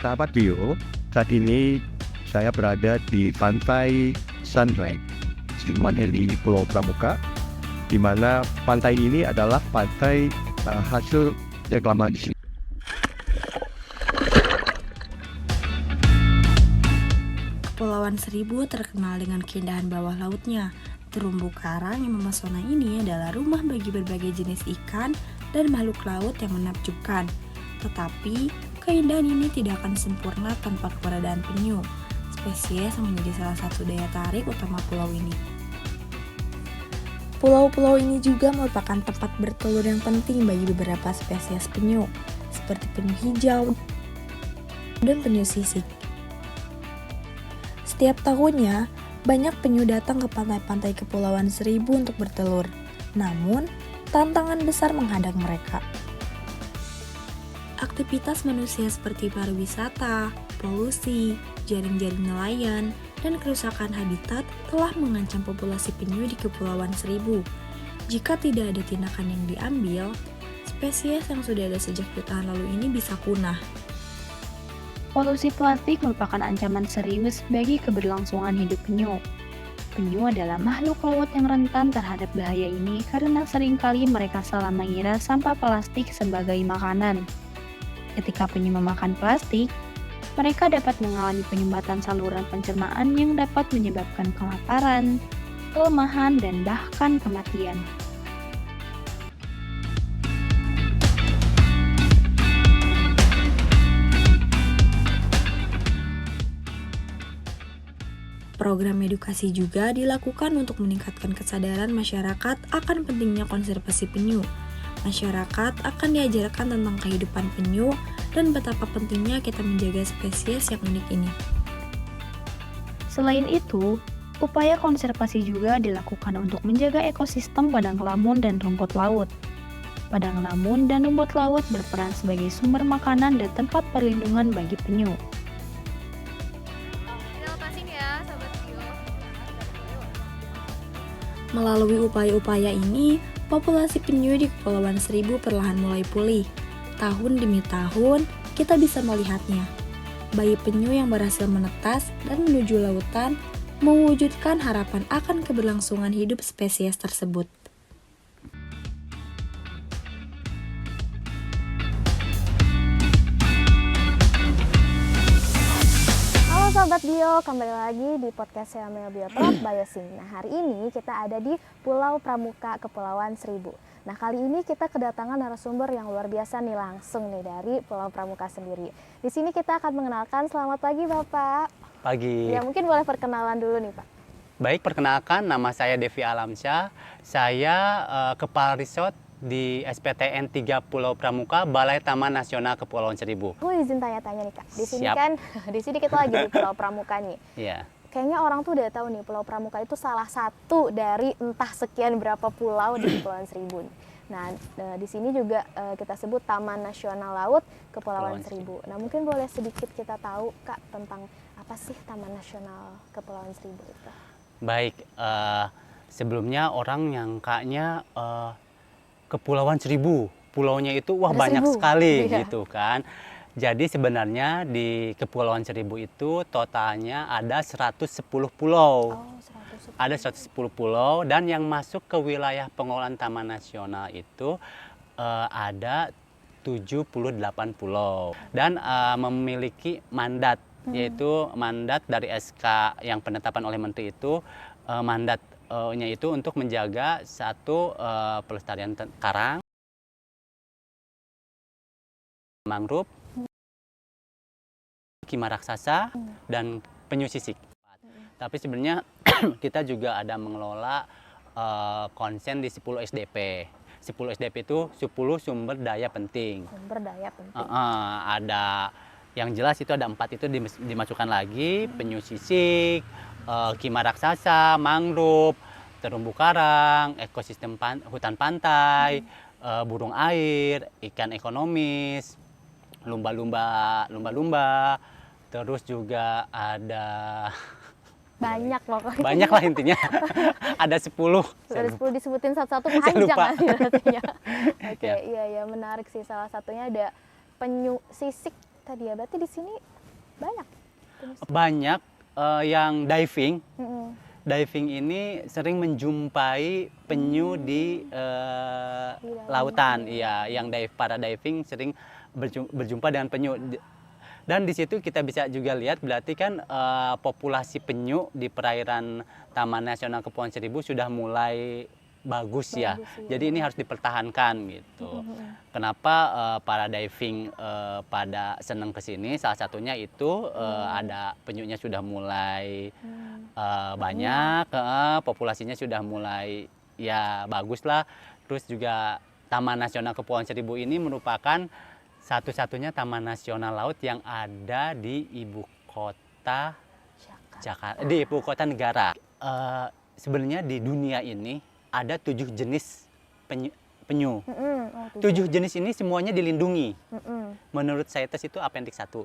Sahabat Bio, saat ini saya berada di pantai Sunrise, tepatnya di Pulau Pramuka, di mana pantai ini adalah pantai hasil reklamasi. Kepulauan Seribu terkenal dengan keindahan bawah lautnya. Terumbu karang yang memesona ini adalah rumah bagi berbagai jenis ikan dan makhluk laut yang menakjubkan. Tetapi, keindahan ini tidak akan sempurna tanpa keberadaan penyu, spesies yang menjadi salah satu daya tarik utama pulau ini. Pulau-pulau ini juga merupakan tempat bertelur yang penting bagi beberapa spesies penyu, seperti penyu hijau dan penyu sisik. Setiap tahunnya, banyak penyu datang ke pantai-pantai Kepulauan Seribu untuk bertelur. Namun, tantangan besar menghadang mereka. Aktivitas manusia seperti pariwisata, polusi, jaring-jaring nelayan, dan kerusakan habitat telah mengancam populasi penyu di Kepulauan Seribu. Jika tidak ada tindakan yang diambil, spesies yang sudah ada sejak jutaan lalu ini bisa punah. Polusi plastik merupakan ancaman serius bagi keberlangsungan hidup penyu. Penyu adalah makhluk laut yang rentan terhadap bahaya ini karena seringkali mereka salah mengira sampah plastik sebagai makanan. Ketika penyu memakan plastik, mereka dapat mengalami penyumbatan saluran pencernaan yang dapat menyebabkan kelaparan, kelemahan, dan bahkan kematian. Program edukasi juga dilakukan untuk meningkatkan kesadaran masyarakat akan pentingnya konservasi penyu. Masyarakat akan diajarkan tentang kehidupan penyu dan betapa pentingnya kita menjaga spesies yang unik ini. Selain itu, upaya konservasi juga dilakukan untuk menjaga ekosistem padang lamun dan rumput laut. Padang lamun dan rumput laut berperan sebagai sumber makanan dan tempat perlindungan bagi penyu. Melalui upaya-upaya ini, populasi penyu di Kepulauan Seribu perlahan mulai pulih. Tahun demi tahun, kita bisa melihatnya. Bayi penyu yang berhasil menetas dan menuju lautan mewujudkan harapan akan keberlangsungan hidup spesies tersebut. Sobat Bio, kembali lagi di podcast Yamel Biotrop Biosing. Nah, hari ini kita ada di Pulau Pramuka, Kepulauan Seribu. Nah, kali ini kita kedatangan narasumber yang luar biasa nih, langsung nih dari Pulau Pramuka sendiri. Di sini kita akan mengenalkan, selamat pagi Bapak. Pagi. Ya, mungkin boleh perkenalan dulu nih Pak. Baik, perkenalkan nama saya Devi Alamsyah. Saya Kepala Resort di SPTN 3 Pulau Pramuka, Balai Taman Nasional Kepulauan Seribu. Aku izin tanya-tanya nih Kak. Di sini Siap. kan, di sini kita lagi di Pulau Pramuka nih. Iya. Kayaknya orang tuh udah tahu nih Pulau Pramuka itu salah satu dari entah sekian berapa pulau di Kepulauan Seribu. Nah, di sini juga kita sebut Taman Nasional Laut Kepulauan Seribu. Nah, mungkin boleh sedikit kita tahu Kak tentang apa sih Taman Nasional Kepulauan Seribu itu? Baik, sebelumnya orang nyangkanya Kepulauan Seribu, pulaunya itu wah banyak sekali iya. gitu kan. Jadi sebenarnya di Kepulauan Seribu itu totalnya ada 110 pulau. Oh, 110. Ada 110 pulau dan yang masuk ke wilayah pengelolaan Taman Nasional itu ada 78 pulau dan memiliki mandat, yaitu mandat dari SK yang penetapan oleh Menteri itu, mandatnya itu untuk menjaga satu pelestarian karang, mangrove, kima raksasa, dan penyu sisik. Tapi sebenarnya kita juga ada mengelola konsen di 10 SDP. 10 SDP itu 10 sumber daya penting. Sumber daya penting. Ada yang jelas itu ada 4 itu dimasukkan lagi, penyu sisik, kima raksasa, mangrove, terumbu karang, ekosistem hutan pantai, burung air, ikan ekonomis, lumba-lumba, terus juga ada banyak pokoknya. banyak lah intinya. Ada 10. Ada 10 disebutin satu-satu Saya panjang lupa. nanti artinya. Oke, Ya. iya menarik sih, salah satunya ada penyu sisik tadi ya. Berarti di sini banyak jenis. Banyak yang diving. Mm-mm. Diving ini sering menjumpai penyu di dalam lautan. air. Iya, yang para diving sering berjumpa dengan penyu. Dan di situ kita bisa juga lihat berarti kan populasi penyu di perairan Taman Nasional Kepulauan Seribu sudah mulai bagus ya. Bagus, iya. Jadi ini harus dipertahankan gitu. Kenapa para diving pada senang ke sini? Salah satunya itu ada penyunya sudah mulai banyak, populasinya sudah mulai ya bagus lah. Terus juga Taman Nasional Kepulauan Seribu ini merupakan satu-satunya taman nasional laut yang ada di ibu kota Jakarta, di ibu kota negara. Sebenarnya di dunia ini ada 7 jenis penyu. Oh, 7 jenis ini semuanya dilindungi. Mm-mm. Menurut CITES itu Appendix 1.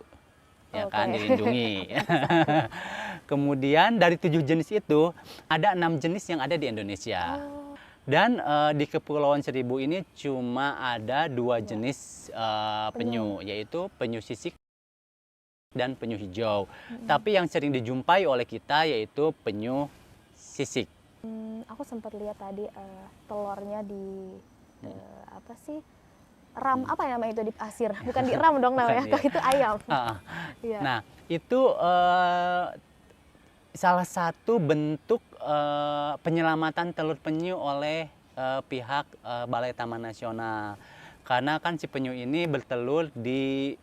Ya Oke. kan, dilindungi. Kemudian dari 7 jenis itu ada 6 jenis yang ada di Indonesia. Dan di Kepulauan Seribu ini cuma ada 2 jenis penyu, yaitu penyu sisik dan penyu hijau. Tapi yang sering dijumpai oleh kita yaitu penyu sisik. Aku sempat lihat tadi telurnya di apa sih? Ram apa ya namanya itu di pasir? Bukan di ram dong namanya. Bukan, Kalau itu ayam. Iya. Nah, itu salah satu bentuk penyelamatan telur penyu oleh pihak Balai Taman Nasional. Karena kan si penyu ini bertelur di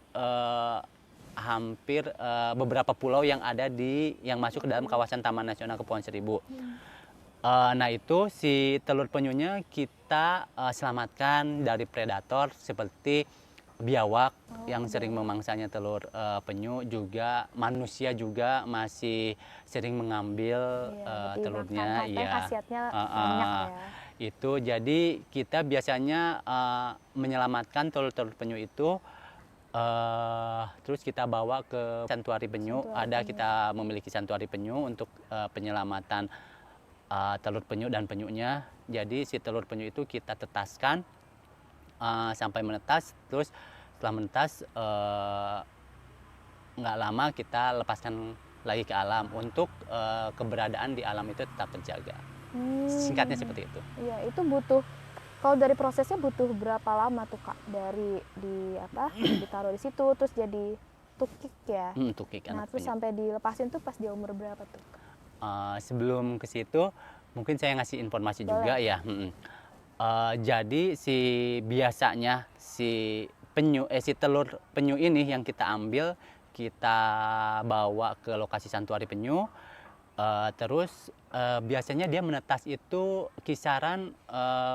hampir beberapa pulau yang ada yang masuk ke dalam kawasan Taman Nasional Kepulauan Seribu. Nah itu si telur penyunya kita selamatkan dari predator seperti biawak yang sering memangsanya telur penyu, juga manusia juga masih sering mengambil telurnya. Iya. Khasiatnya banyak ya. Itu jadi kita biasanya menyelamatkan telur-telur penyu itu. Terus kita bawa ke santuari penyu. Kita memiliki santuari penyu untuk penyelamatan telur penyu dan penyunya. Jadi si telur penyu itu kita tetaskan sampai menetas. Terus setelah menetas nggak lama kita lepaskan lagi ke alam untuk keberadaan di alam itu tetap terjaga. Singkatnya seperti itu. Iya, itu butuh. Kalau dari prosesnya butuh berapa lama tuh Kak? Dari ditaruh di situ terus jadi tukik ya. Tukik Nah, anak terus penyu. sampai dilepasin tuh pas dia umur berapa tuh Kak? Sebelum ke situ mungkin saya ngasih informasi juga ya. Jadi biasanya si telur penyu ini yang kita ambil, kita bawa ke lokasi santuari penyu. Terus biasanya dia menetas itu kisaran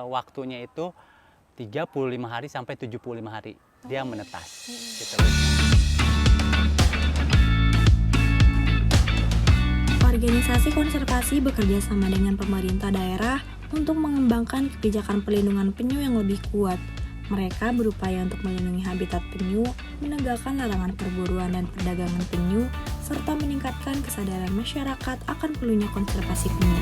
waktunya itu 35 hari sampai 75 hari dia menetas. Si telurnya. Organisasi konservasi bekerja sama dengan pemerintah daerah untuk mengembangkan kebijakan pelindungan penyu yang lebih kuat. Mereka berupaya untuk melindungi habitat penyu, menegakkan larangan perburuan dan perdagangan penyu, serta meningkatkan kesadaran masyarakat akan perlunya konservasi penyu.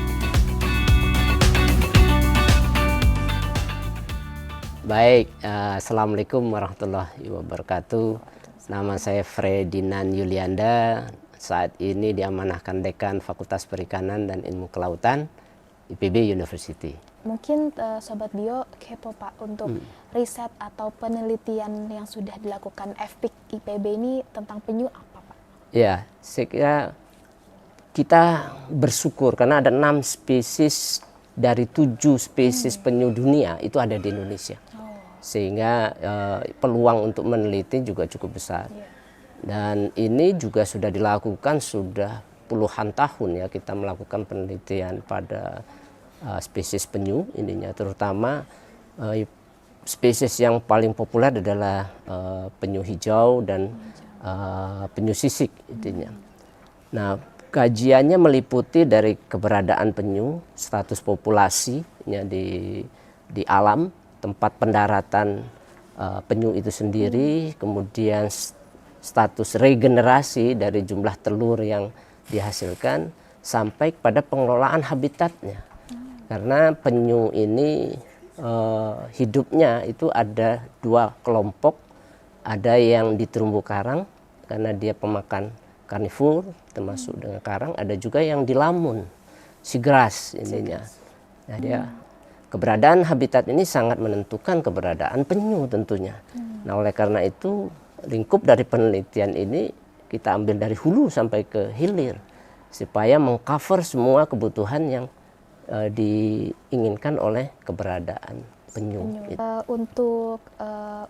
Baik, Assalamualaikum warahmatullahi wabarakatuh. Nama saya Fredinan Yulianda. Saat ini diamanahkan Dekan Fakultas Perikanan dan Ilmu Kelautan IPB University. Mungkin Sobat Bio kepo Pak untuk riset atau penelitian yang sudah dilakukan FPIK IPB ini tentang penyu apa Pak? Ya, saya kira kita bersyukur karena ada 6 spesies dari 7 spesies penyu dunia itu ada di Indonesia. Sehingga peluang untuk meneliti juga cukup besar. Dan ini juga sudah dilakukan sudah puluhan tahun ya, kita melakukan penelitian pada spesies penyu ininya, terutama spesies yang paling populer adalah penyu hijau dan penyu sisik intinya. Nah, kajiannya meliputi dari keberadaan penyu, status populasinya di alam, tempat pendaratan penyu itu sendiri, kemudian status regenerasi dari jumlah telur yang dihasilkan sampai pada pengelolaan habitatnya. Karena penyu ini hidupnya itu ada 2 kelompok ada yang di terumbu karang karena dia pemakan karnivor termasuk dengan karang, ada juga yang di lamun, seagrass ininya. Nah, dia keberadaan habitat ini sangat menentukan keberadaan penyu tentunya. Nah, oleh karena itu lingkup dari penelitian ini kita ambil dari hulu sampai ke hilir supaya mengcover semua kebutuhan yang diinginkan oleh keberadaan penyu. Untuk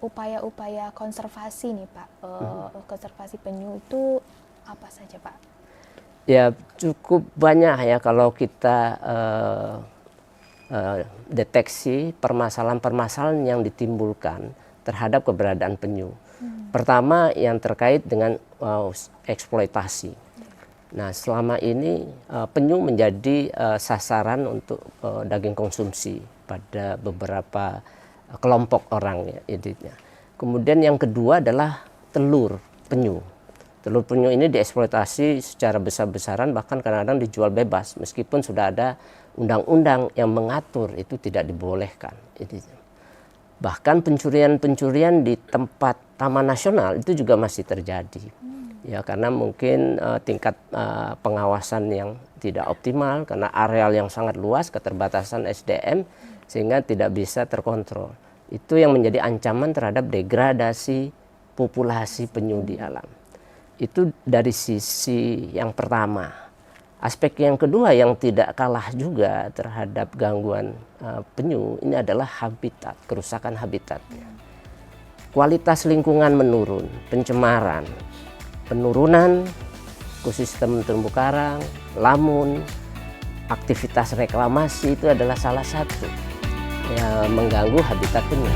upaya-upaya konservasi nih Pak, konservasi penyu itu apa saja Pak? Ya cukup banyak ya kalau kita deteksi permasalahan-permasalahan yang ditimbulkan terhadap keberadaan penyu. Pertama yang terkait dengan eksploitasi. Nah, selama ini penyu menjadi sasaran untuk daging konsumsi pada beberapa kelompok orang ya, intinya. Kemudian yang kedua adalah telur penyu. Telur penyu ini dieksploitasi secara besar-besaran, bahkan kadang-kadang dijual bebas meskipun sudah ada undang-undang yang mengatur itu tidak dibolehkan. Bahkan pencurian-pencurian di tempat taman nasional itu juga masih terjadi. Ya, karena mungkin tingkat pengawasan yang tidak optimal karena areal yang sangat luas, keterbatasan SDM sehingga tidak bisa terkontrol. Itu yang menjadi ancaman terhadap degradasi populasi penyu di alam. Itu dari sisi yang pertama. Aspek yang kedua yang tidak kalah juga terhadap gangguan penyu ini adalah habitat, kerusakan habitat. Kualitas lingkungan menurun, pencemaran, penurunan ekosistem terumbu karang, lamun, aktivitas reklamasi itu adalah salah satu yang mengganggu habitat penyu.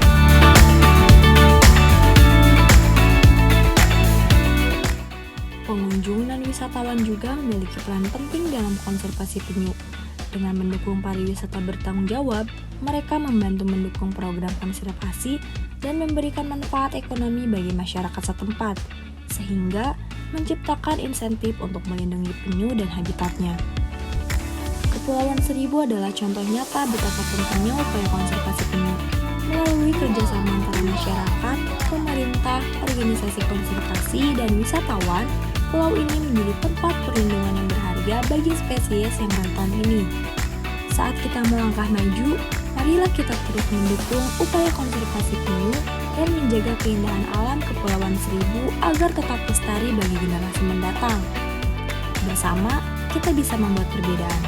Pengunjung dan wisatawan juga memiliki peran penting dalam konservasi penyu. Dengan mendukung pariwisata bertanggung jawab, mereka membantu mendukung program konservasi dan memberikan manfaat ekonomi bagi masyarakat setempat, sehingga menciptakan insentif untuk melindungi penyu dan habitatnya. Kepulauan Seribu adalah contoh nyata betapa pentingnya upaya konservasi penyu. Melalui kerjasama antara masyarakat, pemerintah, organisasi konservasi, dan wisatawan, pulau ini menjadi tempat perlindungan yang berharga bagi spesies yang rentan ini. Saat kita melangkah maju, marilah kita terus mendukung upaya konservasi penyu dan menjaga keindahan alam Kepulauan Seribu agar tetap lestari bagi generasi mendatang. Bersama, kita bisa membuat perbedaan.